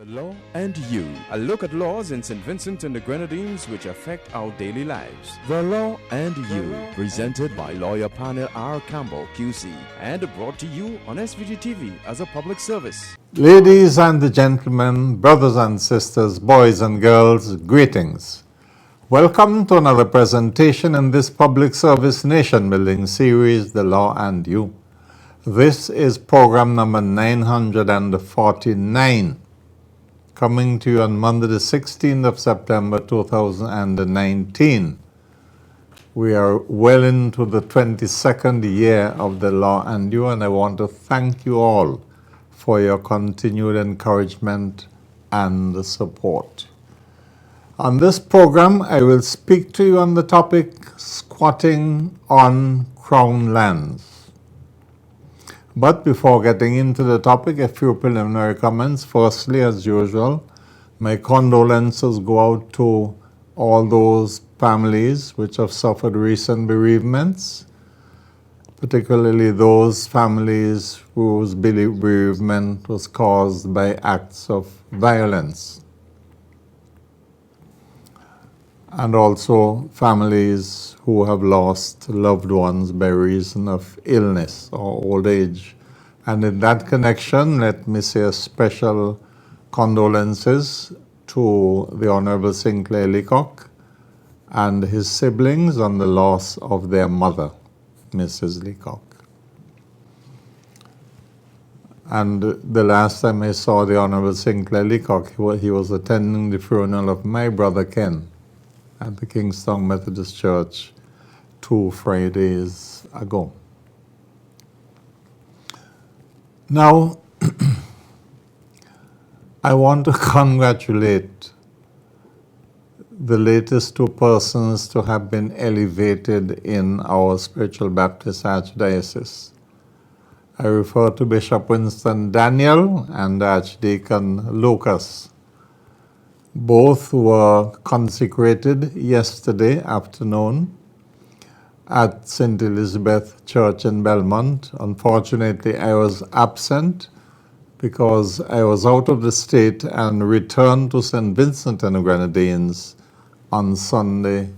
The Law and You, a look at laws in St. Vincent and the Grenadines which affect our daily lives. The Law and You, presented by lawyer P.R Campbell QC and brought to you on SVG-TV as a public service. Ladies and gentlemen, brothers and sisters, boys and girls, greetings. Welcome to another presentation in this public service nation-building series, The Law and You. This is program number 949. Coming to you on Monday the 16th of September 2019. We are well into the 22nd year of the Law and You, and I want to thank you all for your continued encouragement and support. On this program, I will speak to you on the topic squatting on Crown lands. But before getting into the topic, a few preliminary comments. Firstly, as usual, my condolences go out to all those families which have suffered recent bereavements, particularly those families whose bereavement was caused by acts of violence, and also families who have lost loved ones by reason of illness or old age. And in that connection, let me say a special condolences to the Honorable Sinclair Leacock and his siblings on the loss of their mother, Mrs. Leacock. And the last time I saw the Honorable Sinclair Leacock, he was attending the funeral of my brother Ken at the Kingstown Methodist Church 2 Fridays ago. Now, I want to congratulate the latest two persons to have been elevated in our Spiritual Baptist Archdiocese. I refer to Bishop Winston Daniel and Archdeacon Lucas. Both were consecrated yesterday afternoon at St. Elizabeth Church in Belmont. Unfortunately, I was absent because I was out of the state and returned to St. Vincent and the Grenadines on Sunday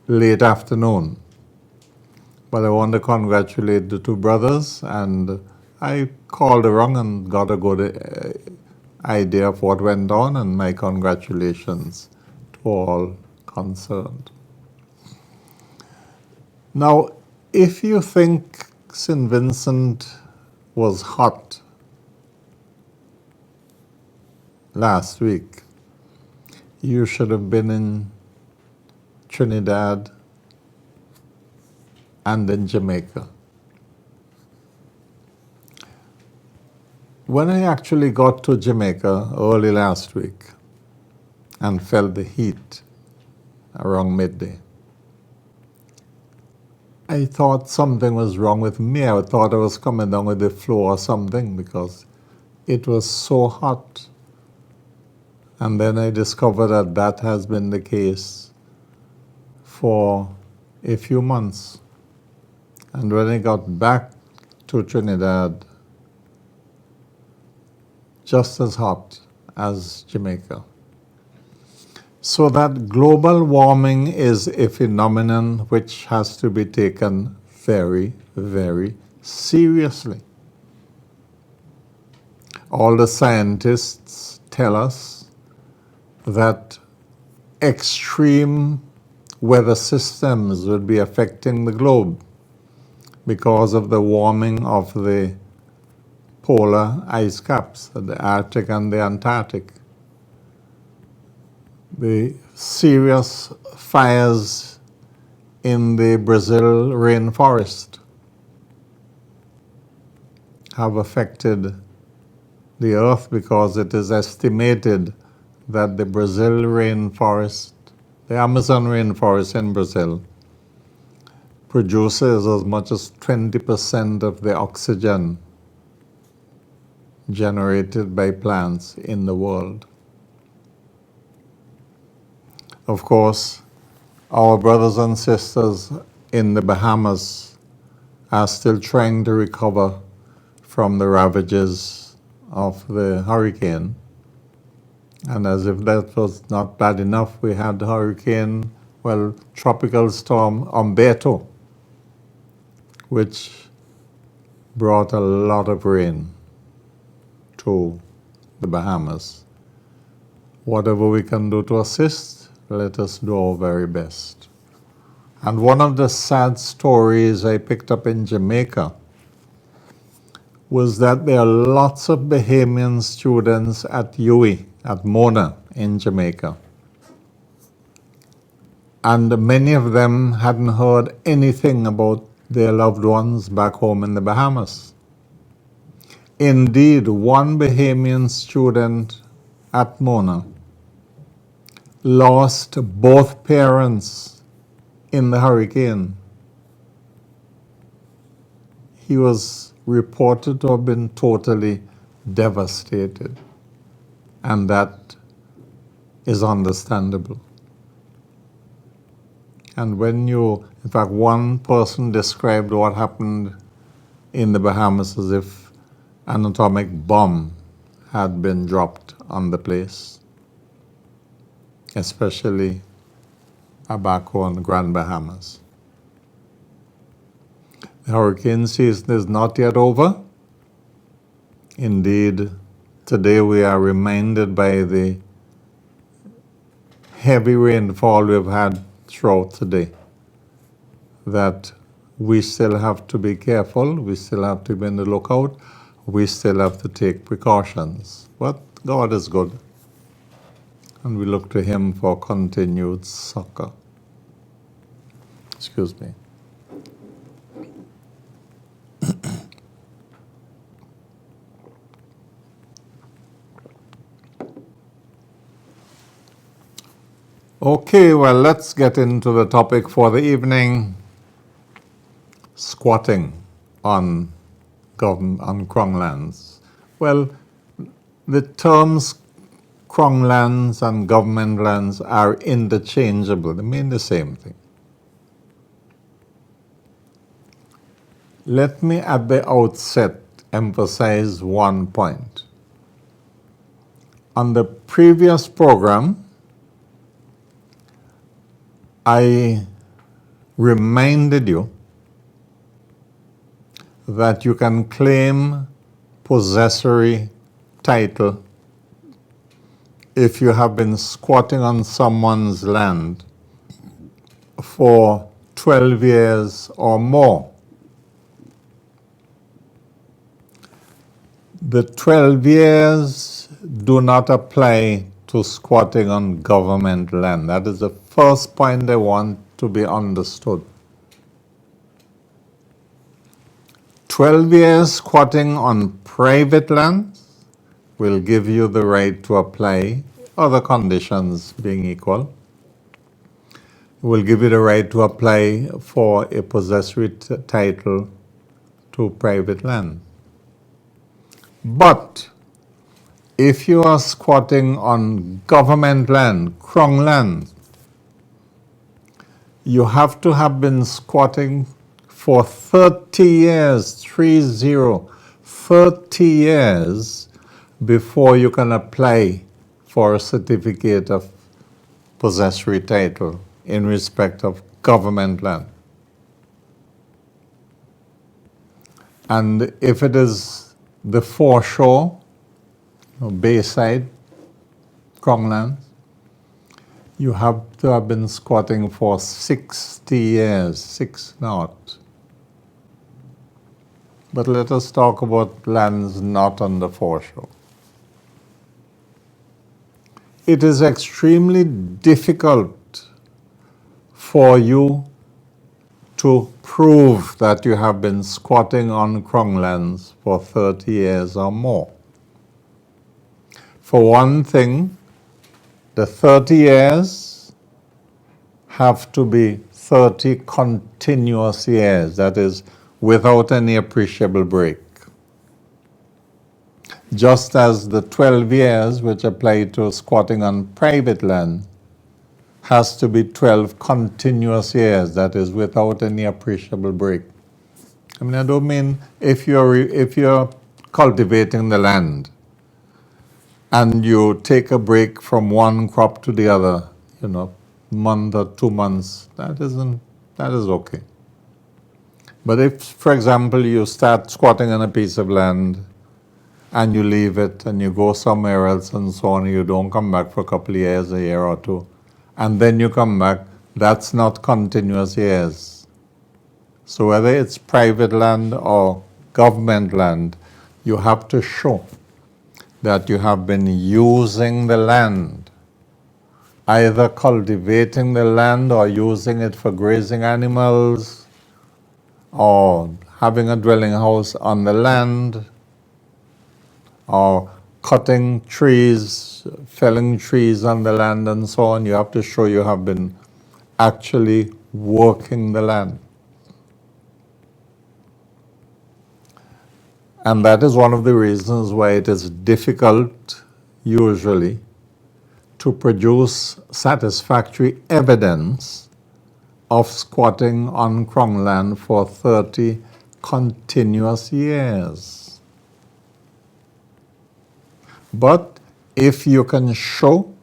late afternoon. But I want to congratulate the two brothers, and I called around and got a good idea of what went on, and my congratulations to all concerned. Now, if you think St. Vincent was hot last week, you should have been in Trinidad and in Jamaica. When I actually got to Jamaica early last week and felt the heat around midday, I thought something was wrong with me. I thought I was coming down with the flu or something because it was so hot. And then I discovered that that has been the case for a few months. And when I got back to Trinidad, just as hot as Jamaica. So that global warming is a phenomenon which has to be taken very, very seriously. All the scientists tell us that extreme weather systems would be affecting the globe because of the warming of the polar ice caps, the Arctic and the Antarctic. The serious fires in the Brazil rainforest have affected the earth because it is estimated that the Brazil rainforest, the Amazon rainforest in Brazil, produces as much as 20% of the oxygen generated by plants in the world. Of course, our brothers and sisters in the Bahamas are still trying to recover from the ravages of the hurricane. And as if that was not bad enough, we had tropical storm Umberto, which brought a lot of rain to the Bahamas. Whatever we can do to assist, let us do our very best. And one of the sad stories I picked up in Jamaica was that there are lots of Bahamian students at UWI, at Mona in Jamaica. And many of them hadn't heard anything about their loved ones back home in the Bahamas. Indeed, one Bahamian student at Mona lost both parents in the hurricane. He was reported to have been totally devastated, and that is understandable. And in fact, one person described what happened in the Bahamas as if an atomic bomb had been dropped on the place, especially back on the Grand Bahamas. The hurricane season is not yet over. Indeed, today we are reminded by the heavy rainfall we've had throughout today that we still have to be careful, we still have to be on the lookout, we still have to take precautions. But God is good, and we look to Him for continued succor. Excuse me. Okay, well, let's get into the topic for the evening: squatting on Crown lands. Well, the terms Crown lands and government lands are interchangeable. They mean the same thing. Let me at the outset emphasize one point. On the previous program, I reminded you that you can claim possessory title if you have been squatting on someone's land for 12 years or more. The 12 years do not apply to squatting on government land. That is the first point I want to be understood. 12 years squatting on private lands will give you the right to apply, other conditions being equal, will give you the right to apply for a possessory title to private land. But if you are squatting on government land, Crown land, you have to have been squatting for 30 years, 30 years before you can apply for a certificate of possessory title in respect of government land. And if it is the foreshore, bayside, Crown lands, you have to have been squatting for 60 years, 60. But let us talk about lands not on the foreshore. It is extremely difficult for you to prove that you have been squatting on Crown lands for 30 years or more. For one thing, the 30 years have to be 30 continuous years, that is, without any appreciable break. Just as the 12 years which apply to squatting on private land has to be 12 continuous years, that is, without any appreciable break. I mean, I don't mean if you're cultivating the land and you take a break from one crop to the other, month or 2 months, that is okay. But if, for example, you start squatting on a piece of land and you leave it and you go somewhere else and so on, you don't come back for a couple of years, a year or two, and then you come back, that's not continuous years. So whether it's private land or government land, you have to show that you have been using the land, either cultivating the land or using it for grazing animals, or having a dwelling house on the land, or cutting trees, felling trees on the land and so on. You have to show you have been actually working the land. And that is one of the reasons why it is difficult, usually, to produce satisfactory evidence of squatting on Crown land for 30 continuous years. But if you can show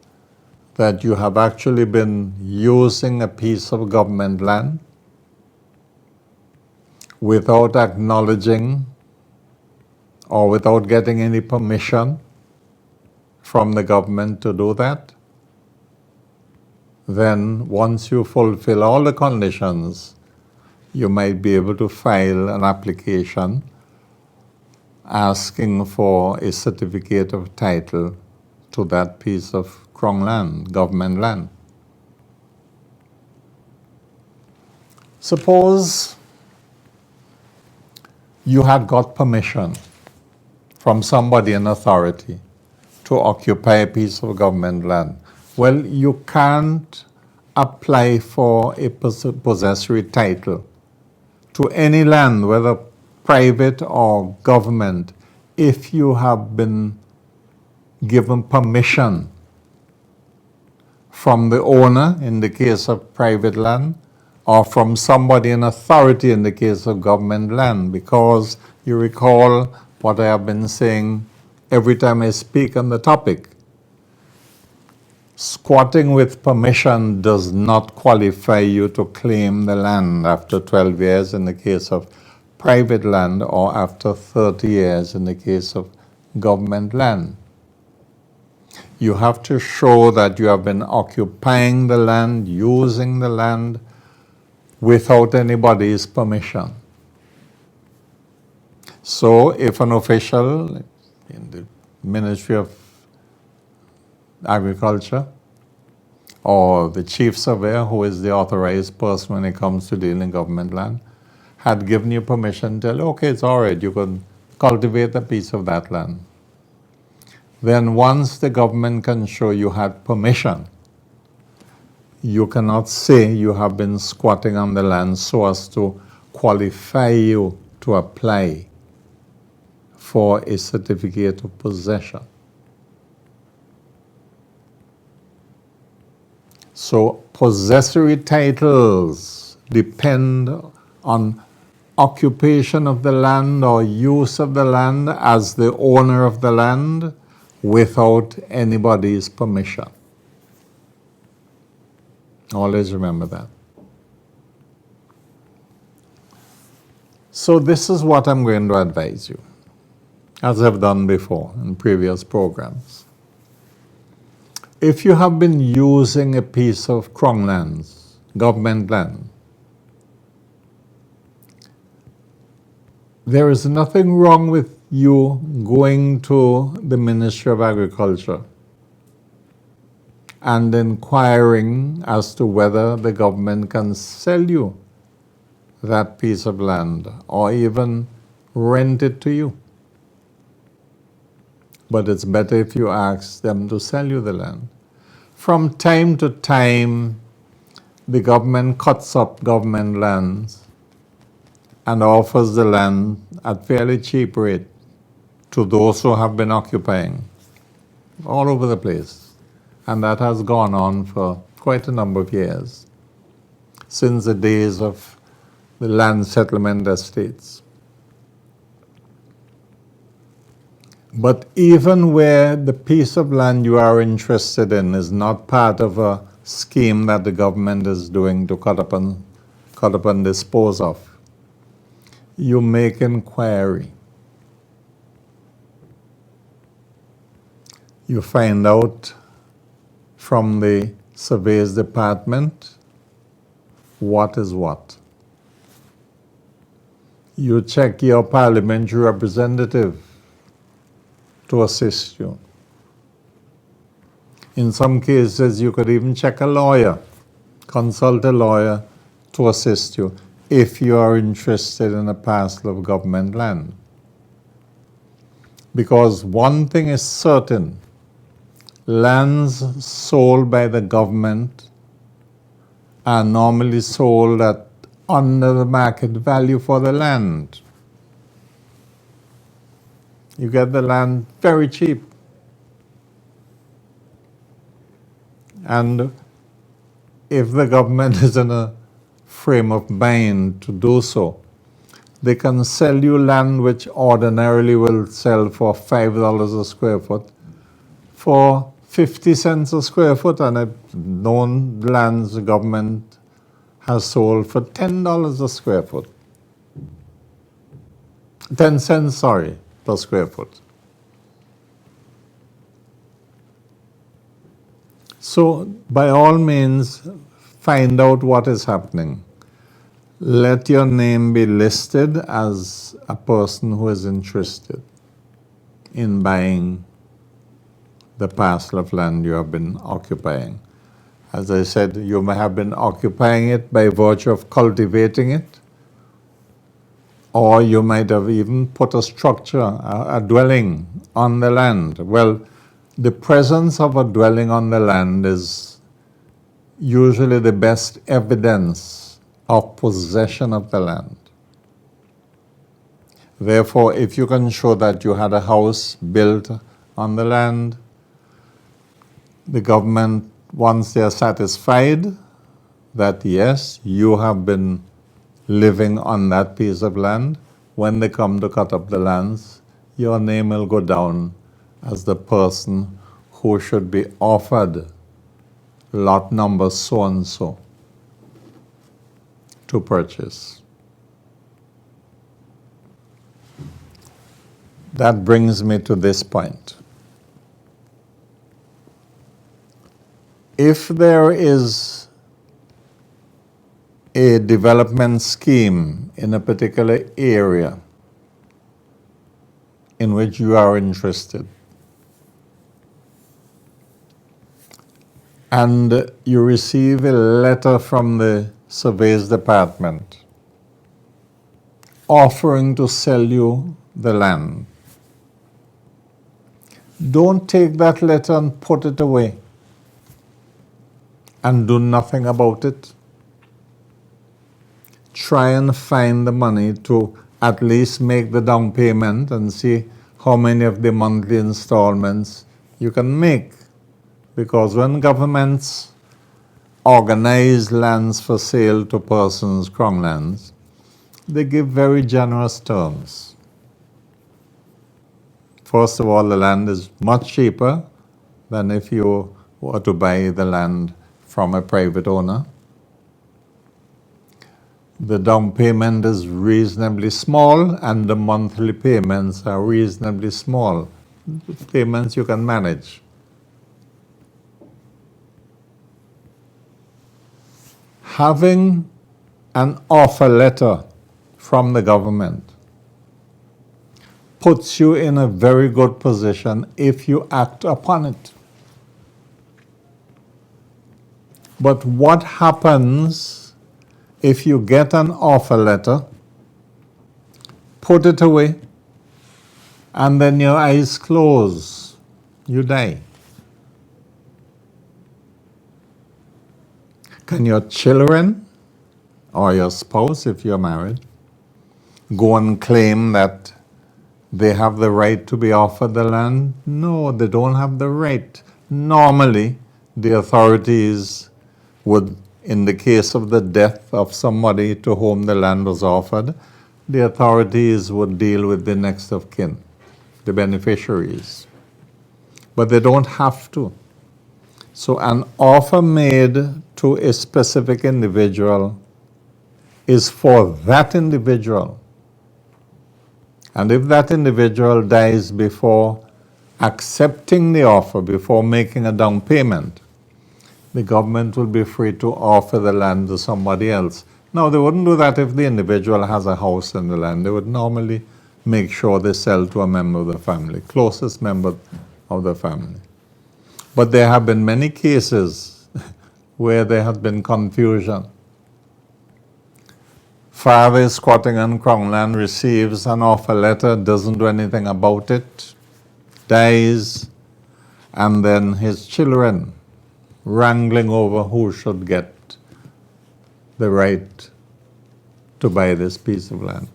that you have actually been using a piece of government land without acknowledging or without getting any permission from the government to do that, then once you fulfill all the conditions, you might be able to file an application asking for a certificate of title to that piece of Crown land, government land. Suppose you had got permission from somebody in authority to occupy a piece of government land. Well, you can't apply for a possessory title to any land, whether private or government, if you have been given permission from the owner in the case of private land, or from somebody in authority in the case of government land, because you recall what I have been saying every time I speak on the topic. Squatting with permission does not qualify you to claim the land after 12 years in the case of private land, or after 30 years in the case of government land. You have to show that you have been occupying the land, using the land, without anybody's permission. So if an official in the Ministry of Agriculture or the chief surveyor, who is the authorized person when it comes to dealing government land, had given you permission, tell, okay, it's all right, you can cultivate a piece of that land. Then once the government can show you had permission, you cannot say you have been squatting on the land so as to qualify you to apply for a certificate of possession. So possessory titles depend on occupation of the land or use of the land as the owner of the land without anybody's permission. Always remember that. So this is what I'm going to advise you, as I've done before in previous programs. If you have been using a piece of Crown lands, government land, there is nothing wrong with you going to the Ministry of Agriculture and inquiring as to whether the government can sell you that piece of land or even rent it to you. But it's better if you ask them to sell you the land. From time to time, the government cuts up government lands and offers the land at fairly cheap rate to those who have been occupying all over the place. And that has gone on for quite a number of years, since the days of the land settlement estates. But even where the piece of land you are interested in is not part of a scheme that the government is doing to cut up and dispose of, you make inquiry. You find out from the surveys department what is what. You check your parliamentary representative to assist you. In some cases, you could even check a lawyer, consult a lawyer to assist you if you are interested in a parcel of government land. Because one thing is certain, lands sold by the government are normally sold at under the market value for the land. You get the land very cheap. And if the government is in a frame of mind to do so, they can sell you land which ordinarily will sell for $5 a square foot for 50 cents a square foot, and I've known lands the government has sold for $10 a square foot. 10 cents, sorry, per square foot. So by all means, find out what is happening. Let your name be listed as a person who is interested in buying the parcel of land you have been occupying. As I said, you may have been occupying it by virtue of cultivating it, or you might have even put a structure, a dwelling on the land. Well, the presence of a dwelling on the land is usually the best evidence of possession of the land. Therefore, if you can show that you had a house built on the land, the government, once they are satisfied that yes, you have been living on that piece of land, when they come to cut up the lands, your name will go down as the person who should be offered lot number so and so to purchase. That brings me to this point. If there is a development scheme in a particular area in which you are interested, and you receive a letter from the surveys department offering to sell you the land, don't take that letter and put it away and do nothing about it. Try and find the money to at least make the down payment and see how many of the monthly installments you can make. Because when governments organize lands for sale to persons, crown lands, they give very generous terms. First of all, the land is much cheaper than if you were to buy the land from a private owner. The down payment is reasonably small and the monthly payments are reasonably small. Payments you can manage. Having an offer letter from the government puts you in a very good position if you act upon it. But what happens if you get an offer letter, put it away, and then your eyes close? You die. Can your children or your spouse, if you're married, go and claim that they have the right to be offered the land? No, they don't have the right. Normally, the authorities would, in the case of the death of somebody to whom the land was offered, the authorities would deal with the next of kin. the beneficiaries. But they don't have to. So an offer made to a specific individual is for that individual. And if that individual dies before accepting the offer, before making a down payment, the government will be free to offer the land to somebody else. Now, they wouldn't do that if the individual has a house in the land. They would normally make sure they sell to a member of the family, closest member of the family. But there have been many cases where there has been confusion. Father is squatting on Crown land, receives an offer letter, doesn't do anything about it, dies, and then his children wrangling over who should get the right to buy this piece of land.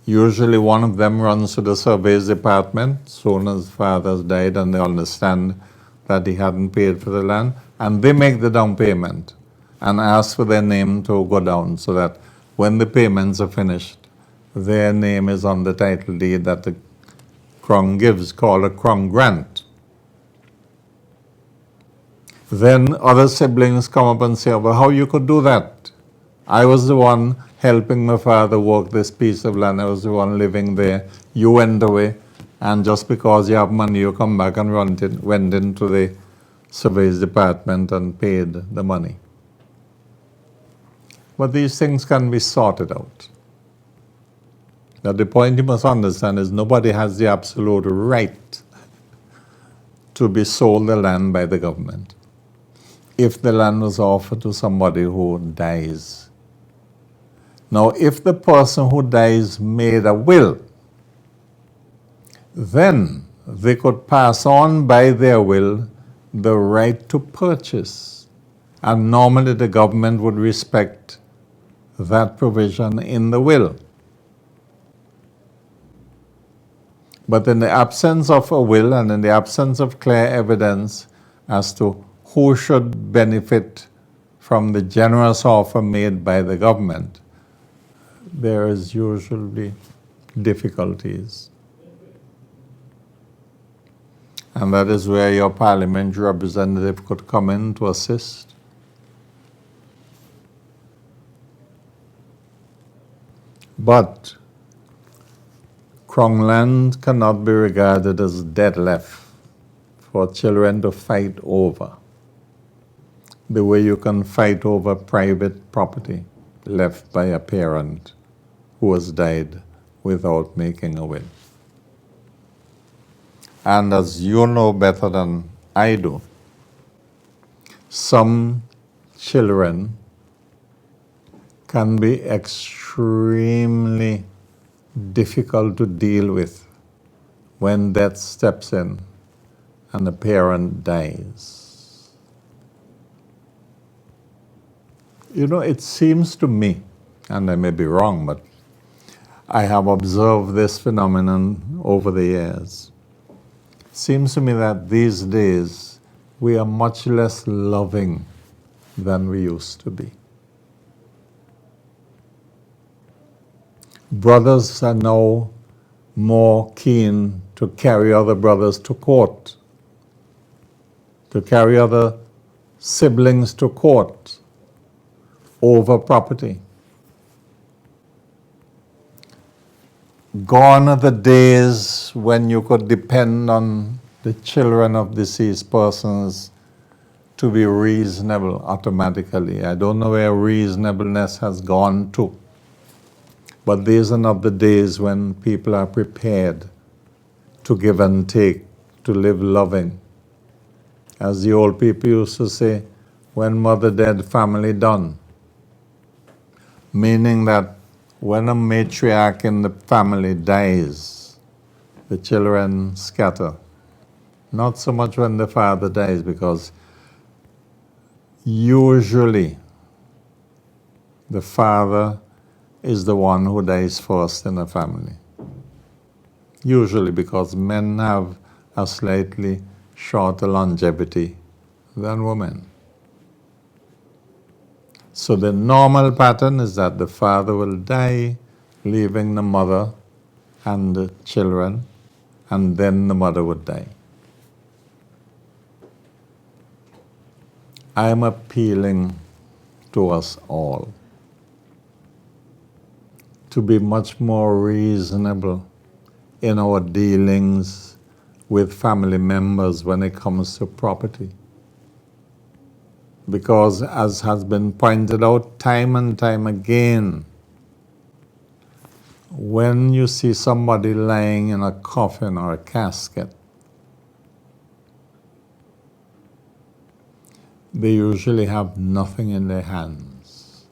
Usually one of them runs to the surveys department soon as father's died and they understand that he hadn't paid for the land, and they make the down payment and ask for their name to go down so that when the payments are finished, their name is on the title deed that the Crown gives, called a Crown grant. Then other siblings come up and say, well, how you could do that? I was the one helping my father work this piece of land. I was the one living there. You went away, and just because you have money, you come back and went into the surveys department and paid the money. But these things can be sorted out. Now, the point you must understand is nobody has the absolute right to be sold the land by the government if the land was offered to somebody who dies. Now, if the person who dies made a will, then they could pass on by their will the right to purchase. And normally the government would respect that provision in the will. But in the absence of a will and in the absence of clear evidence as to who should benefit from the generous offer made by the government, there is usually difficulties. And that is where your parliamentary representative could come in to assist. But Crown land cannot be regarded as dead left for children to fight over, the way you can fight over private property left by a parent who has died without making a will. And as you know better than I do, some children can be extremely difficult to deal with when death steps in and the parent dies. You know, it seems to me, and I may be wrong, but I have observed this phenomenon over the years. It seems to me that these days we are much less loving than we used to be. Brothers are now more keen to carry other brothers to court, to carry other siblings to court over property. Gone are the days when you could depend on the children of deceased persons to be reasonable automatically. I don't know where reasonableness has gone to. But these are not the days when people are prepared to give and take, to live loving. As the old people used to say, when mother dead, family done. Meaning that when a matriarch in the family dies, the children scatter. Not so much when the father dies, because usually the father is the one who dies first in a family. Usually, because men have a slightly shorter longevity than women. So the normal pattern is that the father will die, leaving the mother and the children, and then the mother would die. I am appealing to us all to be much more reasonable in our dealings with family members when it comes to property. Because, as has been pointed out time and time again, when you see somebody lying in a coffin or a casket, they usually have nothing in their hands.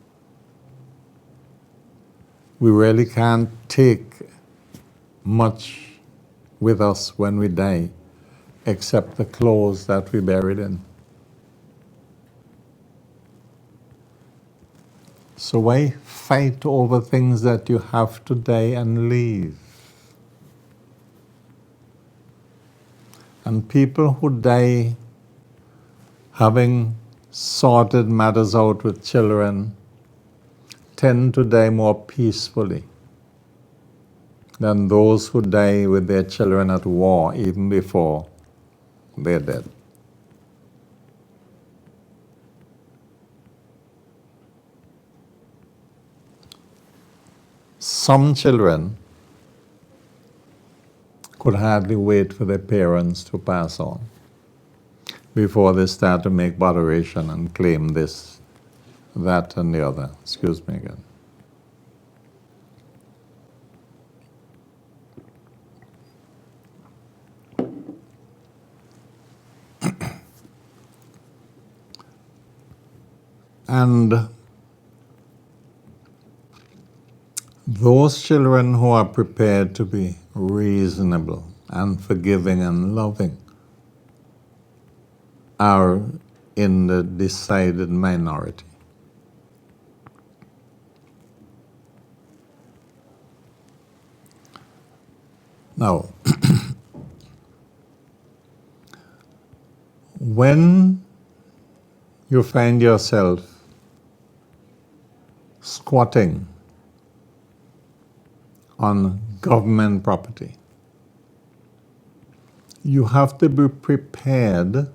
We really can't take much with us when we die, except the clothes that we buried in. So why fight over things that you have to die and leave? And people who die having sorted matters out with children tend to die more peacefully than those who die with their children at war even before they're dead. Some children could hardly wait for their parents to pass on before they start to make botheration and claim this, that, and the other. Excuse me again. And those children who are prepared to be reasonable and forgiving and loving are in the decided minority. Now, when you find yourself squatting on government property, you have to be prepared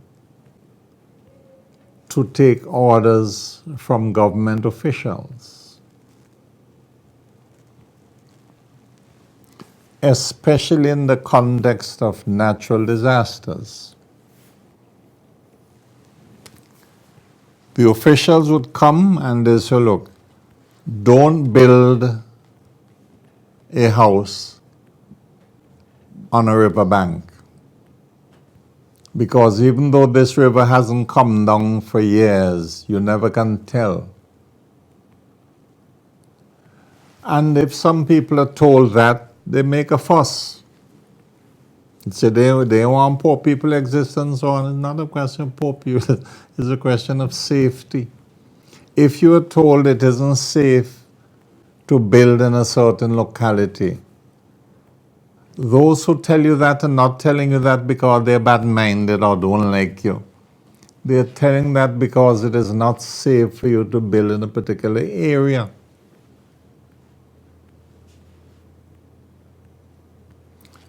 to take orders from government officials, especially in the context of natural disasters. The officials would come and they say, look, don't build a house on a riverbank, because even though this river hasn't come down for years, you never can tell. And if some people are told that, they make a fuss. Say they want poor people exist and so on. It's not a question of poor people, it's a question of safety. If you are told it isn't safe to build in a certain locality, those who tell you that are not telling you that because they're bad-minded or don't like you. They're telling that because it is not safe for you to build in a particular area.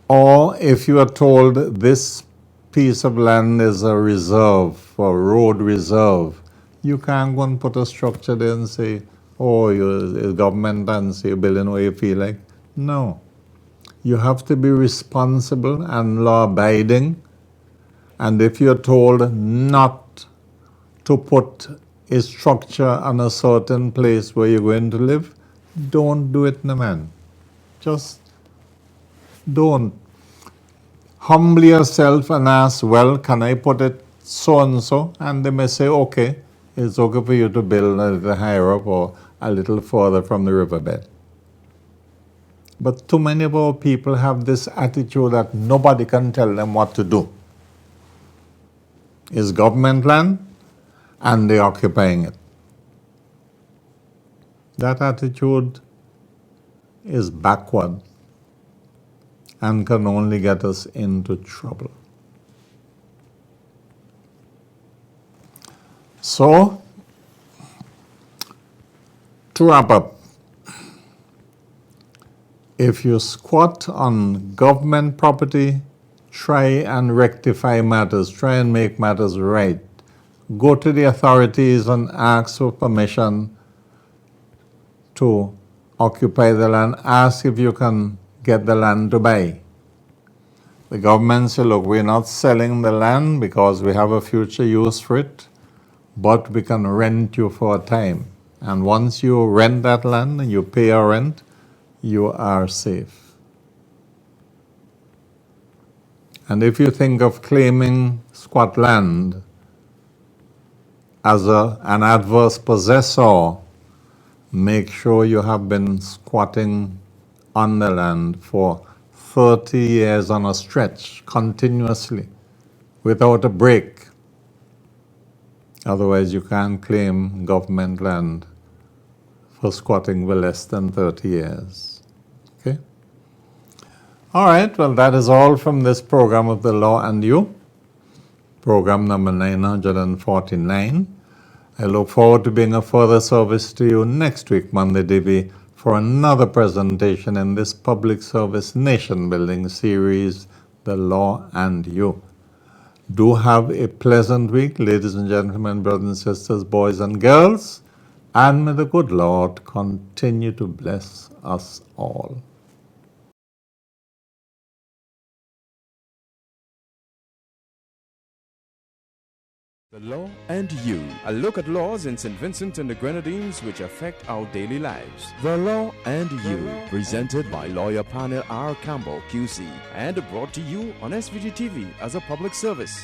Or if you are told this piece of land is a reserve, or road reserve, you can't go and put a structure there and say, oh, you're government and say you're building where you feel like. No. You have to be responsible and law-abiding. And if you're told not to put a structure on a certain place where you're going to live, don't do it, no man. Just don't. Humble yourself and ask, well, can I put it so and so? And they may say, okay, it's okay for you to build a little higher up or a little further from the riverbed. But too many of our people have this attitude that nobody can tell them what to do. It's government land and they're occupying it. That attitude is backward and can only get us into trouble. So, to wrap up, If you squat on government property, try and rectify matters, try and make matters right. Go to the authorities and ask for permission to occupy the land. Ask if you can get the land to buy. The government say, look, we're not selling the land because we have a future use for it, but we can rent you for a time. And once you rent that land and you pay your rent, you are safe. And if you think of claiming squat land as an adverse possessor, make sure you have been squatting on the land for 30 years on a stretch, continuously, without a break. Otherwise, you can't claim government land for squatting for less than 30 years. Okay? All right, well, that is all from this program of The Law and You, program number 949. I look forward to being of further service to you next week, Monday, DB, for another presentation in this public service nation-building series, The Law and You. Do have a pleasant week, ladies and gentlemen, brothers and sisters, boys and girls, and may the good Lord continue to bless us all. The Law and You, a look at laws in St. Vincent and the Grenadines which affect our daily lives. The Law and You, presented by lawyer panel P.R Campbell QC and brought to you on SVG-TV as a public service.